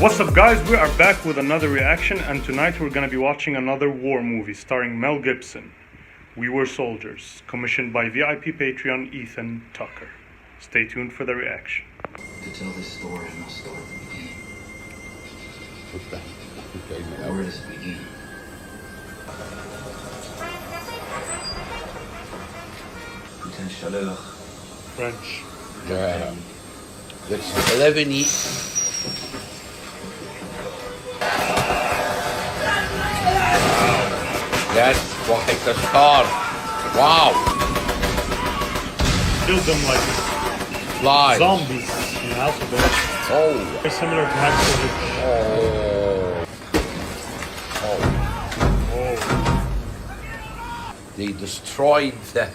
What's up guys, we are back with another reaction, and tonight we're gonna be watching another war movie starring Mel Gibson, We Were Soldiers, commissioned by VIP Patreon Ethan Tucker. Stay tuned for the reaction. To tell this story, I must start at the beginning. Where does it begin? Putain chaleur. French. Yeah. That's 11 That's like the star. Wow. Killed them like Flies. zombies in alphabet. Oh. Very similar to Hacksaw Ridge. Oh. Oh, They destroyed the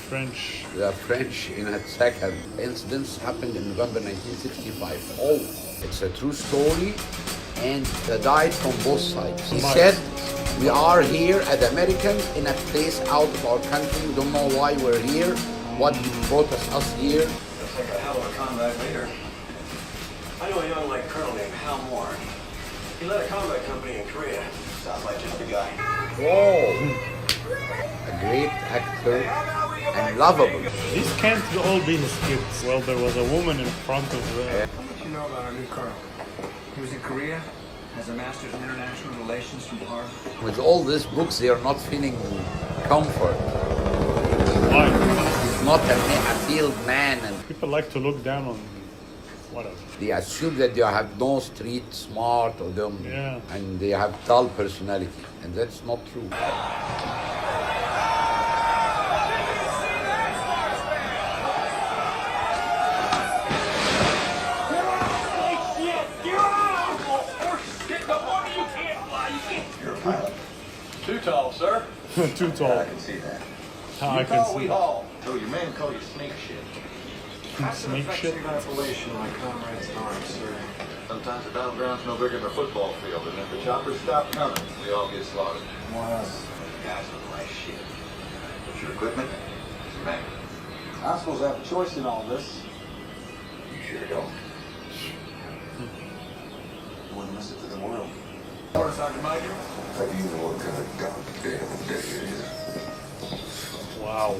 French. French in a second. Incidents happened in November 1965. Oh, it's a true story, and they died from both sides. He said, we are here as Americans in a place out of our country. We don't know why we're here, what brought us here. Looks like a hell of a combat leader. I know a young light colonel named Hal Moore. He led a combat company in Korea. Sounds like just the guy. Oh, a great actor and lovable. These can't all be his kids. Well, there was a woman in front of the... How much you know about our new colonel? He was in Korea, has a master's in international relations from Harvard. With all these books, they are not feeling comfort. Why? He's not a field man, and People like to look down on whatever. they assume that they have no street smart or them, Yeah. and they have dull personality, and that's not true. Too tall, sir. Too tall. I can see that. I can see that. haul. So your men call you snake shit. Snake shit. Appellation my comrades in arms, sir. Sometimes the battleground's no bigger than a football field, and if the choppers stop coming, we all get slaughtered. What else? The guys look like shit. But your equipment is immaculate. I'm supposed to have a choice in all this. You sure don't. You wouldn't miss it for the world. Order, Sergeant Major. How do you know what kind of goddamn day it is? Wow.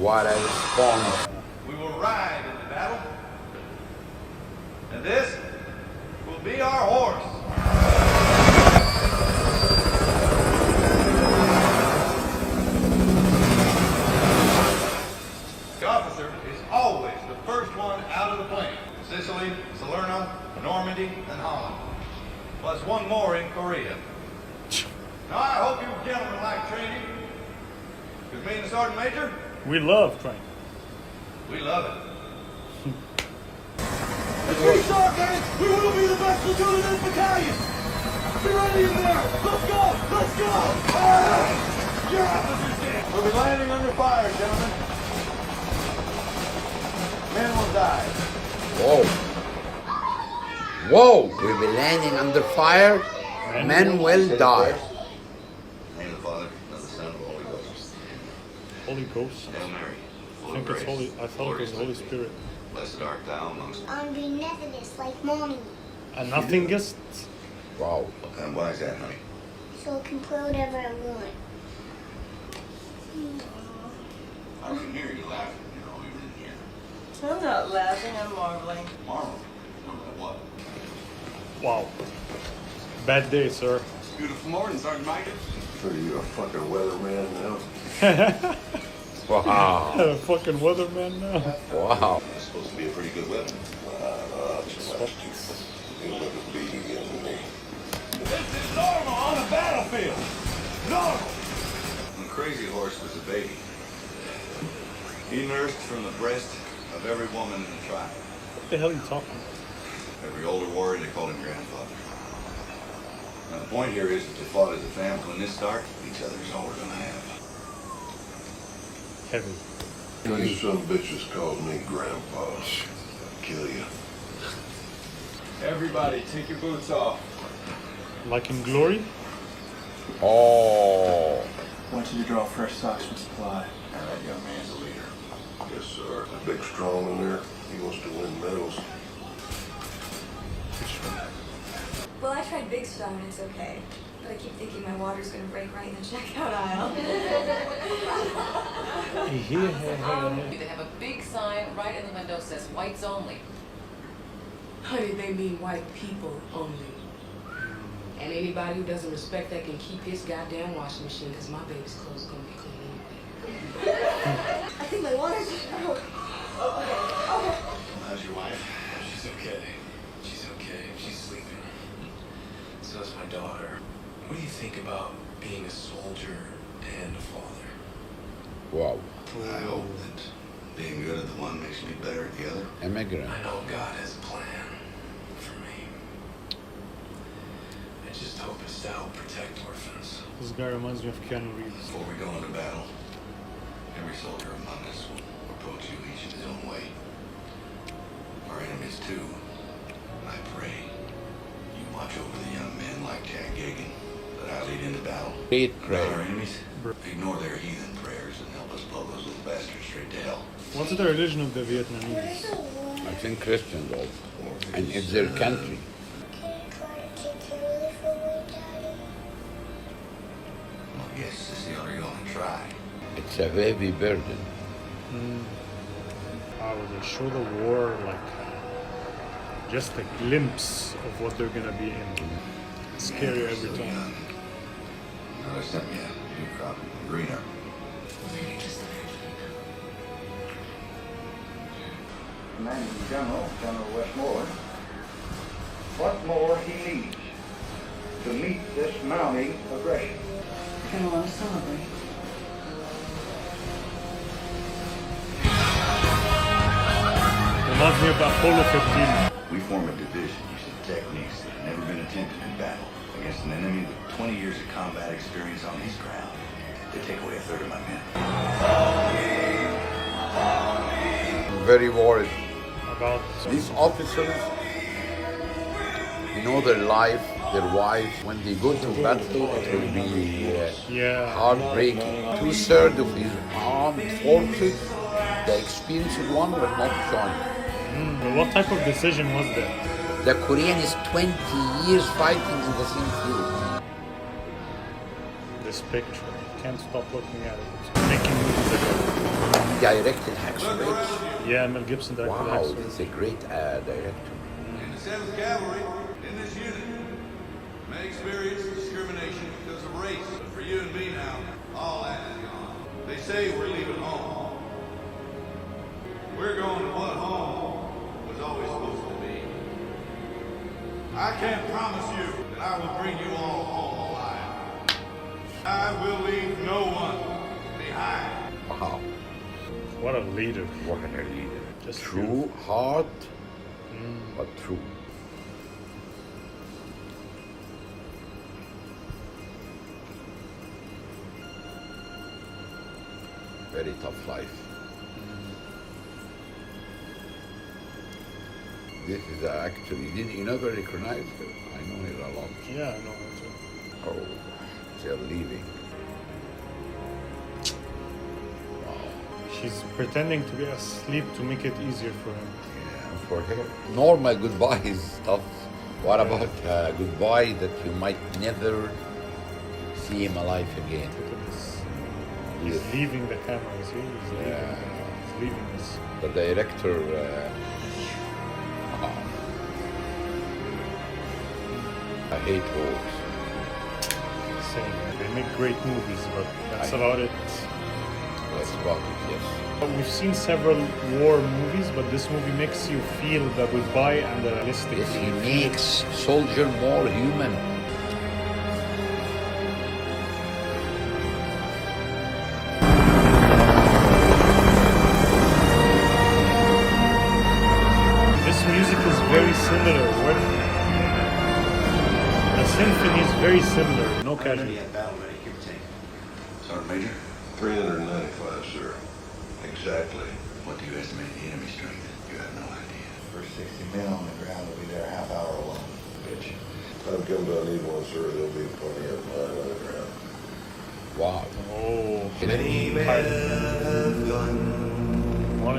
What a response. We will ride into battle, and this will be our horse. The officer is always the first one out of the plane. Sicily, Salerno, Normandy, and Holland. Plus one more in Korea. Now I hope you gentlemen like training. Because me and the Sergeant Major, We love training. we love it. Retreat, Sergeant! We will be the best platoon in this battalion! Be ready in there! Let's go! Let's go! Your officer's dead! We'll be landing under fire, gentlemen. Men will die. Whoa. Whoa. We'll be landing under fire. Men will die. Name of the Father, of the Son, of the Holy Ghost. Holy Ghost. Hail Mary, I full of think it's grace. Holy. I thought it was Holy Spirit. Blessed art thou amongst I want to be Methodist like Mommy, A nothingist. Wow. And why is that, honey? so I can play whatever I want. I can hear you laughing, you know, even in here. I'm not laughing, I'm marveling. Marvel. Marvel what? Wow. Bad day, sir. Beautiful morning, Sergeant Major. So you a fucking weatherman now? Wow. Fucking weatherman now. Wow. You're supposed to be a pretty good weatherman. This is normal on the battlefield. Normal. When Crazy Horse was a baby, he nursed from the breast of every woman in the tribe. What the hell are you talking about? Every older warrior, they called him grandfather. Now the point here is that they fought as a family. When this starts, each other is all we're gonna have. Heavy. These some bitches called me Grandpa. I'll kill you. Everybody, take your boots off. Like in Glory? Oh. I want you to draw fresh socks from supply. Now that young man's a leader. Yes, sir. Big Strong in there. He wants to win medals. Well, I tried Big Strong and it's okay. But I keep thinking my water's gonna break right in the checkout aisle. They have a big sign right in the window that says whites only. Honey, they mean white people only. And anybody who doesn't respect that can keep his goddamn washing machine, because my baby's clothes are gonna be clean anyway. I think my water's broke. Okay. How's your wife? She's okay. She's okay. She's sleeping. So is my daughter. What do you think about being a soldier and a father? Wow. I hope that being good at the one makes me better at the other. Immigrant. I know God has a plan for me. I just hope it's to help protect orphans. This guy reminds me of Keanu Reeves. Before we go into battle, every soldier among us will approach you each in his own way. Our enemies too. I pray you watch over the young men like Jack Gagan that I lead into battle. Great Our prayer. enemies, ignore their heathen prayers and help us blow those little bastards straight to hell. What's the religion of the Vietnamese? I think Christians also. And it's their country. Can you try to take care of this for me, Daddy? Well, I guess this is the only going to try. It's a heavy burden. How they show the war like just a glimpse of what they're gonna be in. It's scary every time. I sent you a new crop greener. Commanding General, General Westmoreland, what more he needs to meet this mounting aggression. You're gonna want to celebrate. Reminds me of Apollo 15. We form a division using techniques that have never been attempted in battle against an enemy with 20 years of combat experience on his ground. They take away a third of my men. I'm very worried. About These officers, you know their life, their wives, when they go to battle, it will be heartbreaking. 2/3 of his armed forces, the experienced one will not join. but what type of decision was that? The Korean is 20 years fighting in the same field. This picture, can't stop looking at it. It's making movies again. Directed Hacksaw. Yeah, Mel Gibson directed Wow, Hacksaw. he's a great director. In the 7th Cavalry, in this unit, may experience discrimination because of race. But for you and me now, all that is gone. They say we're leaving home. We're going to what home was always supposed to be. I can't promise you that I will bring you all home alive. I will leave no one behind. Wow, What a leader. what a leader. Just True, hard, but true. Very tough life. This is actually, you never recognize her. I know her a lot. Yeah, I know her too. Oh, they're leaving. Wow. She's pretending to be asleep to make it easier for him. Yeah, for her. Normal goodbye is tough. What about goodbye that you might never see him alive again? Look at this. He's leaving the camera, see? He's leaving, he's leaving us. The director, I hate wars. Same. They make great movies, but that's about it. That's about it, yes. We've seen several war movies, but this movie makes you feel the goodbye and the realistic. Yes, he makes soldier more human. This music is very similar. The symphony is very similar. No casualties. Battle ready, give or take. Sergeant Major, 395, sir. Exactly. what do you estimate the enemy strength? You have no idea. First 60 men on the ground will be there a half hour alone. Bitch. Time comes I need one, sir. There'll be plenty of mine on the ground. Wow. Oh, Many one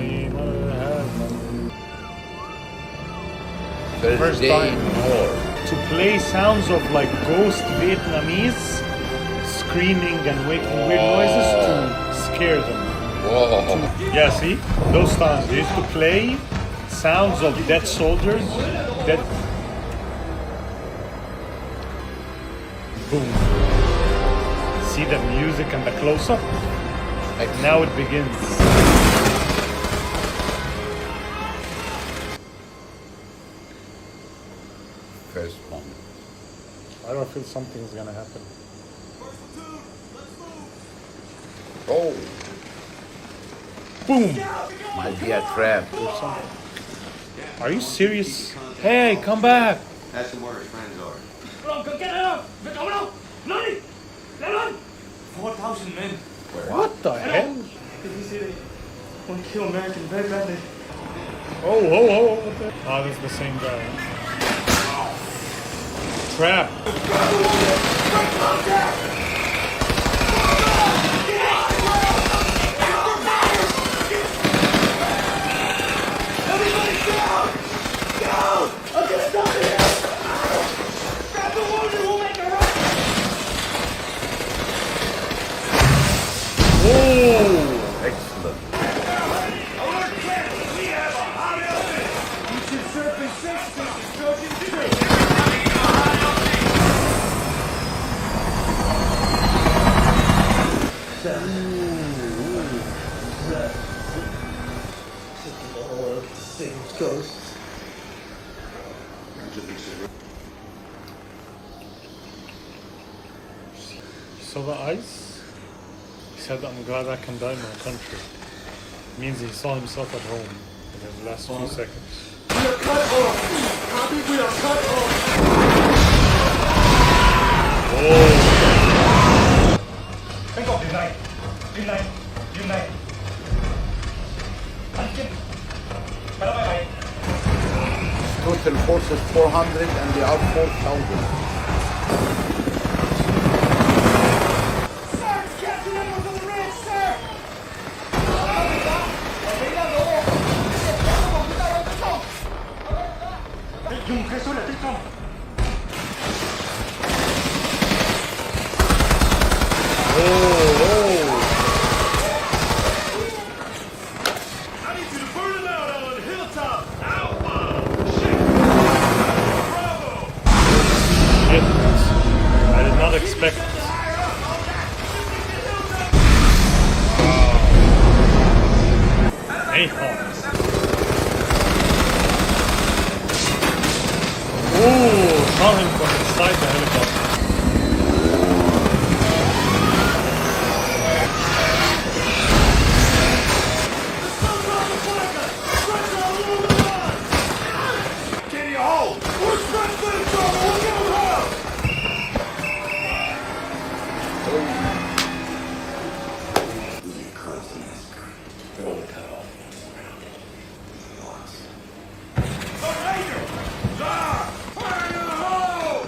First day time. in war. To play sounds of like ghost Vietnamese screaming and making weird noises to scare them. Whoa. Yeah, see? Those sounds. They used to play sounds of dead soldiers. Dead. Boom. See the music and the close-up? Now it begins. First moment. I don't feel something's gonna happen. Oh, Boom! might be a trap. Are you serious? Hey, come back! Ask him where his friends are. 4,000 men. What the hell? Did you see they want to kill Americans very badly? Oh, what the? Oh, that's the same guy. Trap. Everybody down! Down! I'm gonna die here! Grab the wounded, we'll make a run! Oh! Excellent. Alert Captain, we have a hot outfit! You should surface 6 Trojan 2. So the ice? He said, I'm glad I can die in my country. Means he saw himself at home in his last few seconds. We are cut off! Copy, we are cut off! Oh! Take off, unite! Unite! Unite! Total force is 400 and they are 4,000. Sir, Captain Edwards on the ranch, sir! Dùng cái số là tích không? Oh! I need you to burn them out on the hilltop! Alpha! Shit. I did not expect it. Wow. Napalm. Oh, shot him from inside the helicopter. Can you hold? We're stretched in trouble! We'll give them hell! Fire in the hole!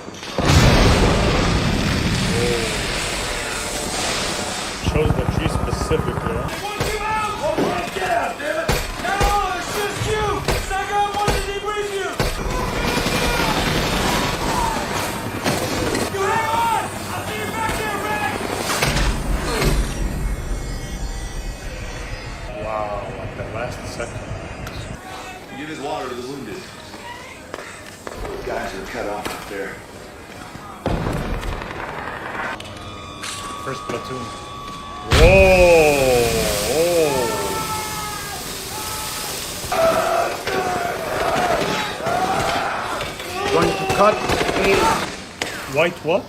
Shows the tree specifically. Huh? Want you out? Well, get out, damn it! No, it's just you! Stack up one to debrief you! You hang on! I'll see you back there, Riddick! Wow, like the last second. Give his water to the wounded. Those guys are cut off up there. First platoon. Whoa! Going to cut a White what?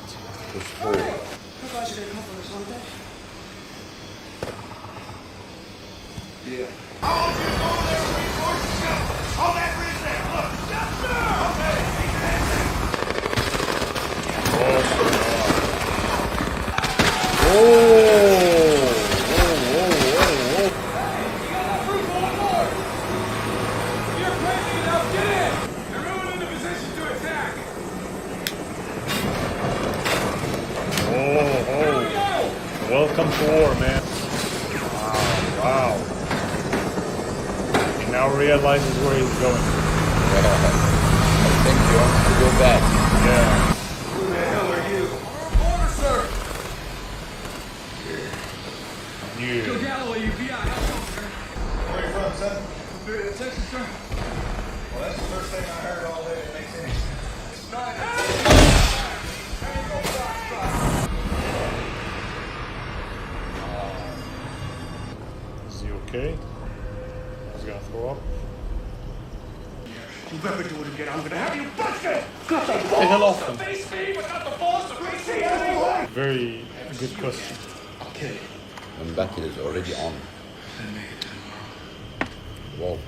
Yeah. Hold that bridge there! Look! Yes, sir! Okay, keep your hands Oh! You're crazy enough, get in! They're moving into position to attack! Oh! Welcome to war, man. Wow. now realizes where he's going. I think he wants to go back. Yeah. Who the hell are you? Order, sir! Yeah. Galloway, you be out. Where are you from, son? Texas, sir. Well, that's the first thing I heard all day that makes any sense. Is he okay? He's gonna throw up. You ever do it again, I'm gonna have you busted! Got the The hell off him. face me, but not the balls to face me anyway! Very good question. Okay. When battle is already on. Well,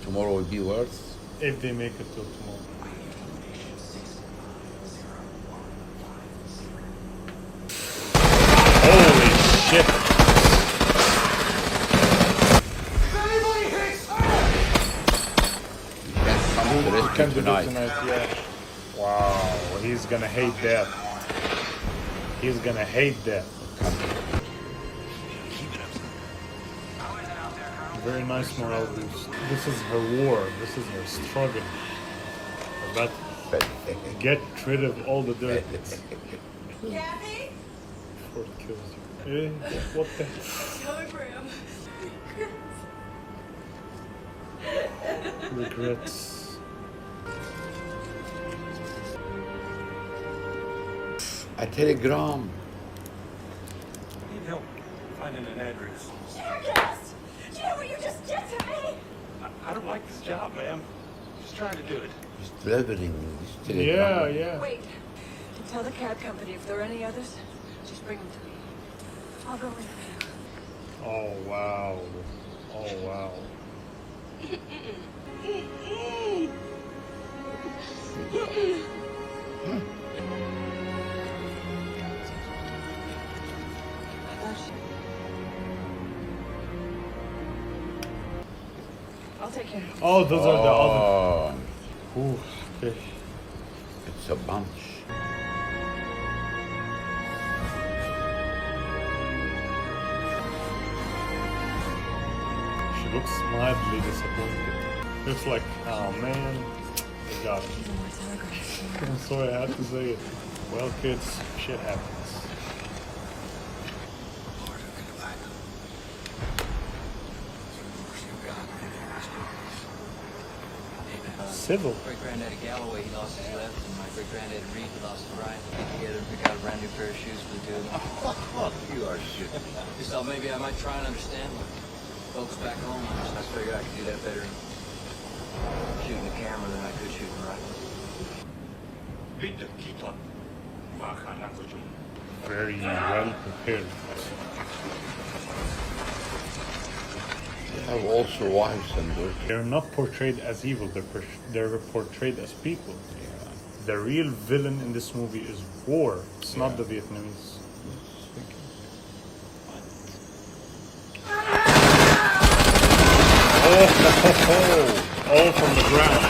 tomorrow will be worse. If they make it till tomorrow. Holy shit! You can't come to Can't do rescue that tonight. tonight, yeah. Wow, he's gonna hate death. He's gonna hate death. Very nice morale boost. This is her war. This is her struggle. But get rid of all the dirt Kathy? before it kills you. What the? Telegram. Regrets. A telegram. I need help finding an address. Jackass! Do you know what you just did to me? I don't like this job, ma'am. Just trying to do it. He's delivering this telegram. Yeah, yeah. Wait. Tell the cab company if there are any others, just bring them to me. I'll go with you. Oh wow. Oh wow. I'll take care of it. Oh, those are the other. Oh, Ooh, okay. it's a bunch. She looks mildly disappointed. Looks like, oh man, I got it. I'm sorry I had to say it. Well, kids, shit happens. Civil. Great-granddaddy Galloway, he lost his left, and my great-granddaddy Reed, he lost his right. We get together and pick out a brand new pair of shoes for the two of them. You are shit. Just thought maybe I might try and understand what folks back home. I figured I could do that better shooting the camera than I could shooting the rifle. Beat them, keep up. Very well prepared. They have also wives and daughters. They're not portrayed as evil, they're portrayed as people. The real villain in this movie is war. It's not the Vietnamese. Oh, all from the ground.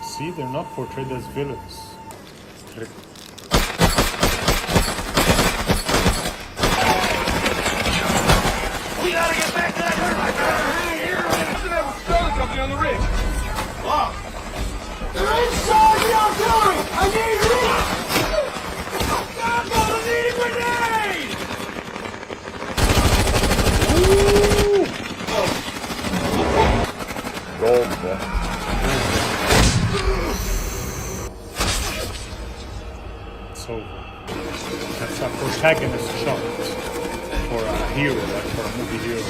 See, they're not portrayed as villains. We gotta get back to that hurt like that. Listen, that was Sterling company on the ridge. Wow. They're inside the artillery. I need relief. I'm gonna need a grenade. Gold, man. It's over. That's a protagonist shot for a hero, like for a movie hero.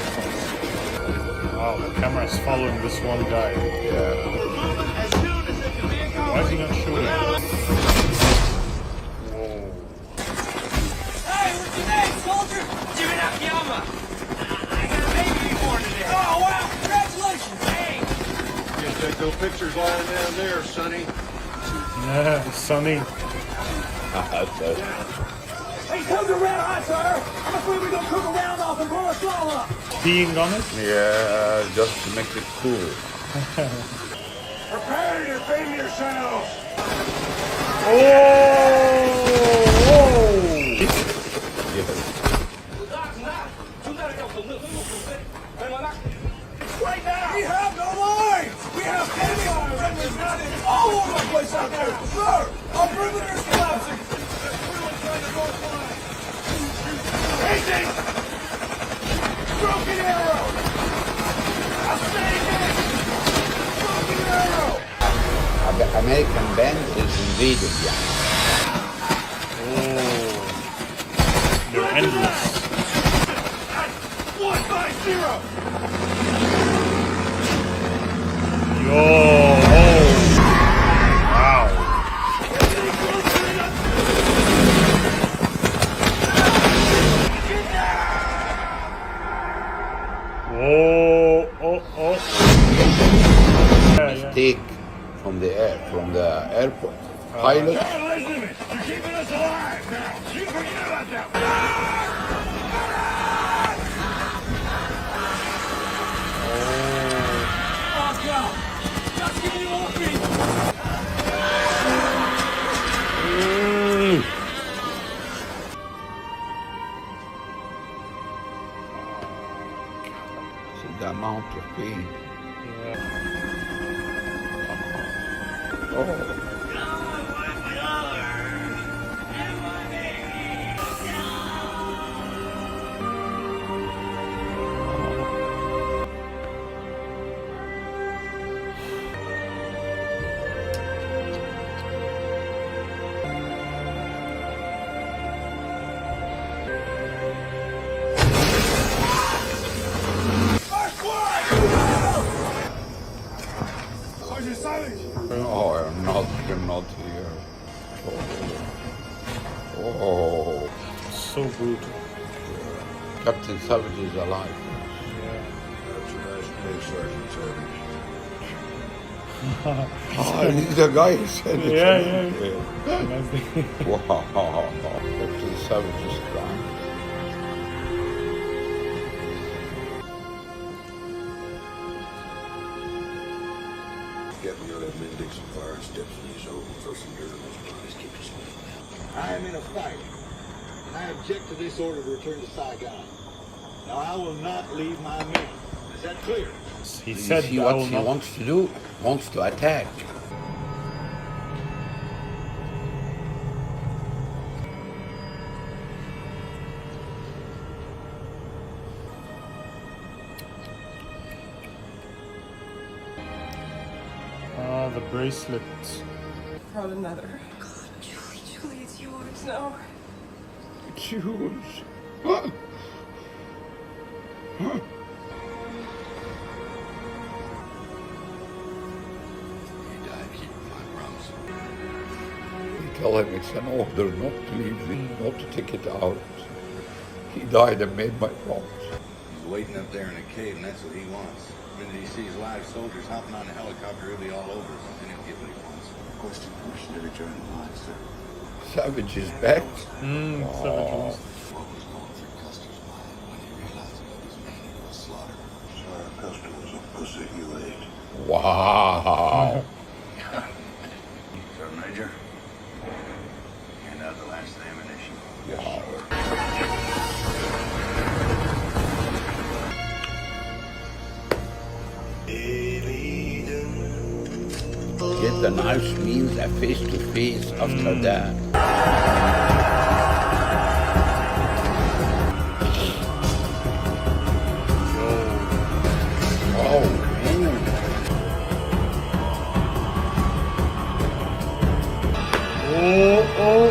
Wow, the camera is following this one guy. Yeah. Why is he not shooting? Whoa. Hey, what's your name, soldier? Jimmy Nakayama. I got a baby born today. Oh, wow. Congratulations. Hey. You can take those pictures lying down there, Sonny. Yeah, Sonny. Hey, cook around hot, sir. I'm afraid we're gonna cook a round off and blow us all up. Being on it? Yeah, just to make it cool. Prepare to defend yourselves! Right now! We have no lines! We have enemy friendly all over the place out there! Sir! Our perimeter is collapsing! Everyone's trying to north line! Chasing! Broken arrow! I'll say again! Broken arrow! The American band is invaded, yeah. They're endless. 150! Yo, oh. Wow. Whoa, oh, oh. Mistake from the airport. Pilot. You're keeping us alive now! You forget about that! Fuck out! Just give me more feet! See the amount of pain. Oh. Sergeant Savage! No, I'm not here. Oh. So brutal. Captain Savage is alive. That's a nice place, Sergeant Savage. He's the guy who said it. Yeah. Wow. Captain Savage is crying. Get me on that Dixon fire and steps in these over, throw some dirt on those bodies, keep us moving now. I am in a fight. I object to this order to return to Saigon. Now, I will not leave my men. Is that clear? He You said see I what will he not- wants to do? Wants to attack. Ah, the bracelet. Found another. God, Julie, it's yours. No. It's yours. He died keeping my promise. You tell him it's an order not to leave it, not to take it out. He died and made my promise. He's waiting up there in a cave, and that's what he wants. The minute he sees live soldiers hopping on a helicopter, he'll be all over us, and he'll get what he wants. Question permission to return the line, sir. Savage is back. Savage. What was going through Custer's mind when he realized that his men was slaughtered? Sorry, Custer was a pussy you ate. Wow. Sir Major, hand out the last ammunition. Yes, sir. Get the knives means a face-to-face after that. Oh, man. Oh.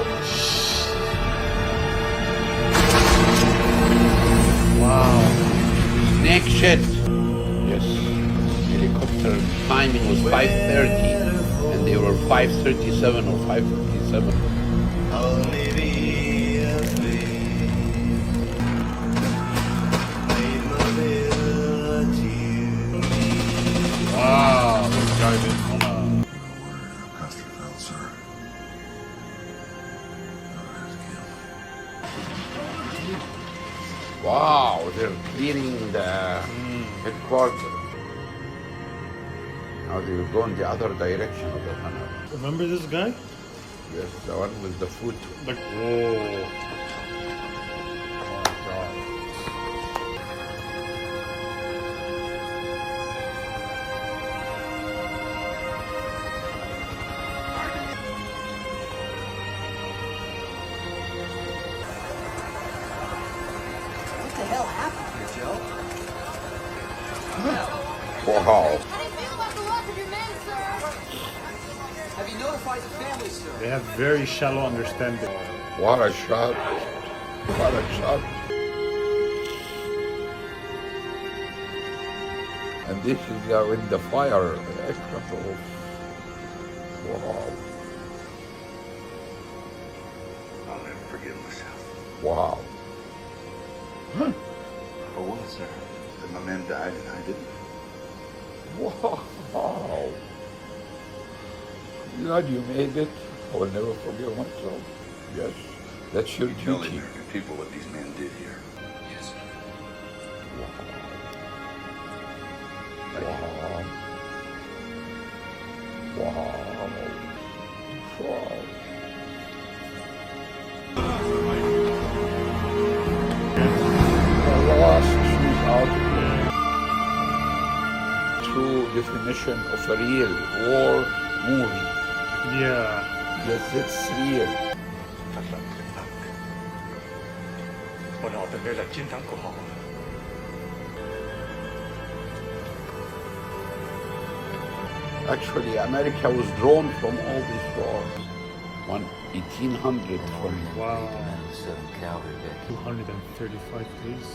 Wow. Next shot. Yes. Helicopter timing was 5:30 and they were 5:37 or 5:57. Wow. This guy did Custer fell, sir. Wow, they're clearing the headquarters. Now they will go in the other direction of the tunnel. Remember this guy? Yes, the one with the foot. Like, whoa. What the hell happened here, Joe? Wow. Have you notified the family, sir? They have very shallow understanding. What a shot. What a shot. And this is in the fire. Extra close. Wow. I'll never forgive myself. Wow. Huh. For what, sir? That my men died and I didn't. Wow. Glad you made it. I will never forgive myself. Yes. That's your Tell the duty. American people what these men did here. Yes, sir. Wow. Wow. Wow. The last shootout. True definition of a real war movie. Yeah. Yes, it's real. 我哋準備嚟專登過河。 Actually, America was drawn from all these wars. 1800 from Wow. 7 Cavalry Day. 235 days.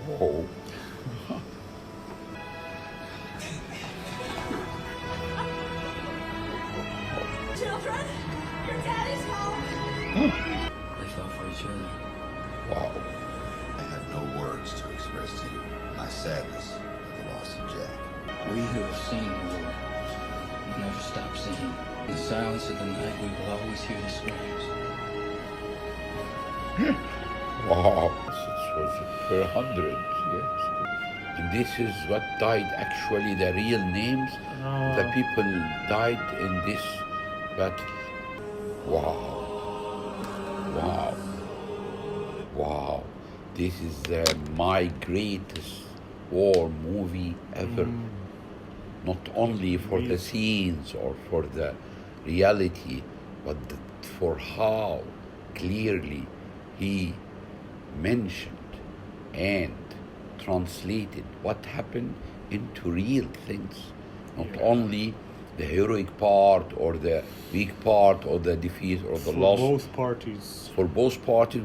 Whoa. Children, your daddy's home. They fought for each other. Wow. I have no words to express to you my sadness at the loss of Jack. We who have seen war will never stop singing. In the silence of the night, we will always hear the screams. Wow. It was per hundred, yes. And this is what died, actually, the real names. The people died in this battle. Wow. Wow. Wow. This is my greatest war movie ever. Not only for the scenes or for the reality, but for how clearly he mentioned and translated what happened into real things. Not only the heroic part or the weak part or the defeat or the loss. For both parties. For both parties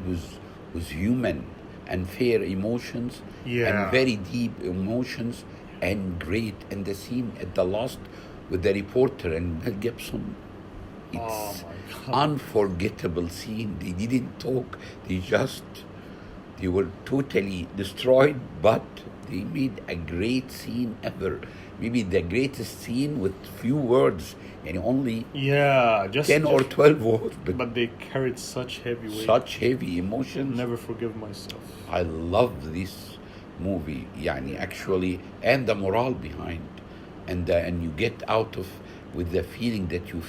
was human and fair emotions and very deep emotions and great. And the scene at the last with the reporter and Mel Gibson, it's unforgettable scene. They didn't talk. They were totally destroyed, but they made a great scene ever. Maybe the greatest scene with few words and only 10 or 12 words. But they carried such heavy weight. Such heavy emotions. Never forgive myself. I love this movie, yani actually, and the morale behind, and you get out of with the feeling that you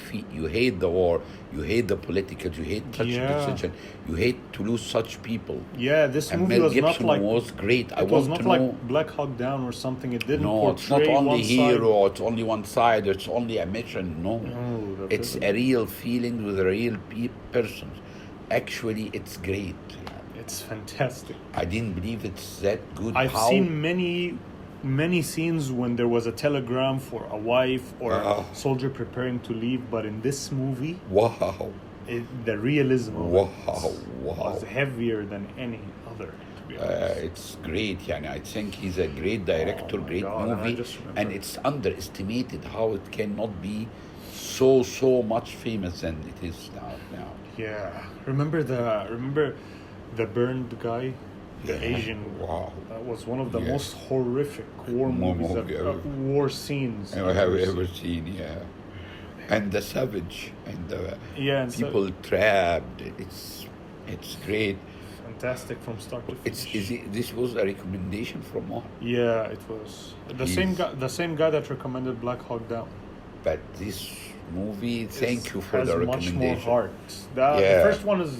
hate the war, you hate the politicals, you hate such decision, you hate to lose such people. Yeah, this and movie Mel was Gibson not like was great. It was not like Black Hawk Down or something. It didn't No, it's not portray only one hero, side. it's only one side, it's only a mission. No, it's a real feeling with a real person. Actually, it's great. It's fantastic. I didn't believe it's that good. I've seen many scenes when there was a telegram for a wife or a soldier preparing to leave, but in this movie, the realism of it was heavier than any other. To be honest. It's great. Yani, I think he's a great director, great movie, and it's underestimated how it cannot be so much famous than it is now. Yeah, remember the burned guy, the Asian. Wow, that was one of the most horrific war movies, war scenes I have ever seen. Yeah, and the savage and the people trapped. It's great. fantastic from start to finish. This was a recommendation from one. Yeah, it was the same guy that recommended Black Hawk Down. But this movie, thank you for has the much recommendation. more heart. The first one is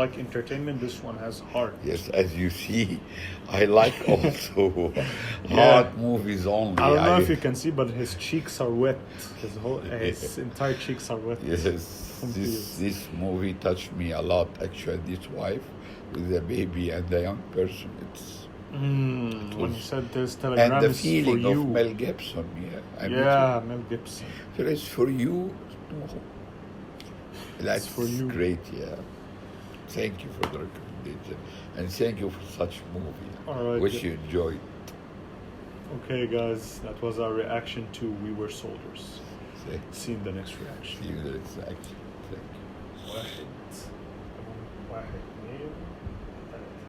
like entertainment. This one has heart. Yes, as you see, I like also hard movies only. I don't know if you can see, but his cheeks are wet. His entire cheeks are wet. Yes, this movie touched me a lot. Actually, this wife with a baby and a young person. When you said this telegram and the is feeling for you. of Mel Gibson. Mel Gibson. So it's for you. No. That's for you. Great. Yeah. Thank you for the recommendation, and thank you for such movie. All right. Wish you enjoyed. Okay, guys, that was our reaction to We Were Soldiers. See you in the next reaction. See you in the next reaction. Thank you. واحد